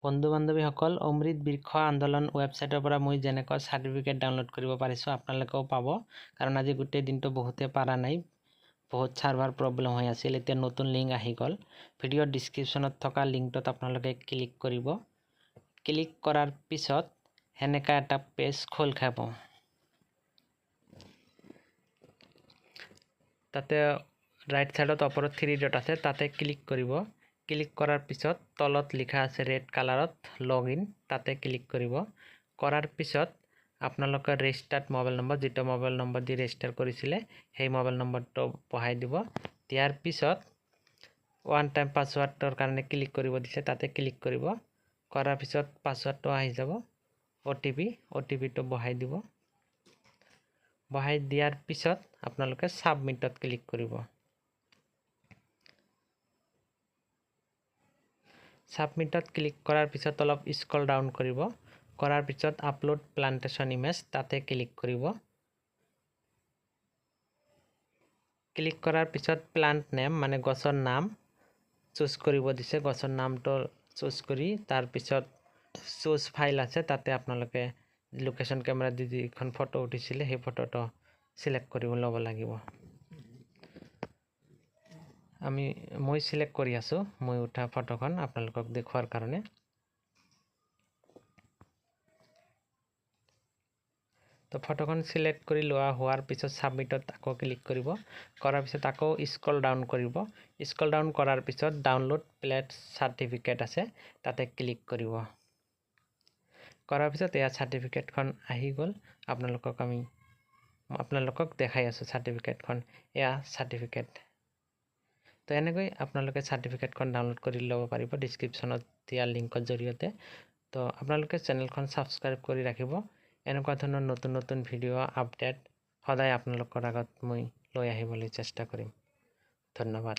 বন্ধু বান্ধৱীসকল অমৃত বৃক্ষ আন্দোলন ৱেবছাইটৰ পৰা মই যেনেকৈ চাৰ্টিফিকেট ডাউনলোড কৰিব পাৰিছোঁ আপোনালোকেও পাব কাৰণ আজি গোটেই দিনটো বহুতে পাৰা নাই বহুত সাৰ্ভাৰ প্ৰব্লেম হৈ আছিল এতিয়া নতুন লিংক আহি গ'ল ভিডিঅ' ডেসক্ৰিপচনত থকা লিংকটোত আপোনালোকে ক্লিক কৰিব ক্লিক কৰাৰ পিছত হেনেকা এটা পেজ খোল খাব তাতে ৰাইট সাইডত ওপৰত 3 ডট আছে তাতে ক্লিক কৰিব ক্লিক কৰাৰ পিছত তলত লিখা আছে ৰেড কালাৰত লগইন তাতে ক্লিক কৰিব কৰাৰ পিছত আপোনালোকে ৰেজিষ্টাৰ্ড মোবাইল নম্বৰ যেটো মোবাইল নম্বৰ দি ৰেজিষ্টাৰ কৰিছিলে সেই মোবাইল নম্বৰটো বহাই দিব দিয়াৰ পিছত ওৱান টাইম পাসওয়াৰ্ডৰ কাৰণে ক্লিক কৰিব দিছে তাতে ক্লিক কৰিব কৰাৰ পিছত পাসওয়াৰ্ডটো আহি যাব ওটিপিটো বহাই দিব বহাই দিয়াৰ পিছত আপোনালোকে সাবমিটত ক্লিক কৰিব সাবমিটত ক্লিক কৰাৰ পিছত অলপ স্ক্ৰল ডাউন কৰিব কৰাৰ পিছত আপলোড প্লান্টেশন ইমেজ তাতে ক্লিক কৰিব ক্লিক কৰাৰ পিছত প্লান্ট নেম মানে গছৰ নাম চুজ কৰিব দিছে গছৰ নামটো চুজ কৰি তাৰ পিছত চুজ ফাইল আছে তাতে আপোনালোকে লোকেশন ক্যামেৰা দি এখন ফটো উঠিছিলে সেই ফটোটো সিলেক্ট কৰিব ল'ব লাগিব মই সিলেক্ট কৰি আছো মই উঠা ফটোখন আপোনালোকক দেখুৱাৰ কাৰণে তো ফটোখন সিলেক্ট কৰি লোৱা হোৱাৰ পিছত সাবমিটত আকৌ ক্লিক কৰিব কৰাৰ পিছত আকৌ স্ক্ৰল ডাউন কৰিব স্ক্ৰল ডাউন কৰাৰ পিছত ডাউনলোড প্লেট সাৰ্টিফিকেট আছে তাতে ক্লিক কৰিব কৰাৰ পিছত এই সাৰ্টিফিকেটখন আহি গ'ল আপোনালোকক দেখাই আছো সাৰ্টিফিকেটখন এয়া সাৰ্টিফিকেট তো এনেকৈ আপোনালোকে সাৰ্টিফিকেটখন ডাউনলোড কৰি ল'ব পাৰিব ডেসক্ৰিপচনত দিয়া লিংকৰ জৰিয়তে তো আপোনালোকে চেনেলখন সাবস্ক্ৰাইব কৰি ৰাখিব এনেকুৱা ধৰণৰ নতুন ভিডিঅ' আপডেট সদায় আপোনালোকৰ আগত মই লৈ আহিবলৈ চেষ্টা কৰিম ধন্যবাদ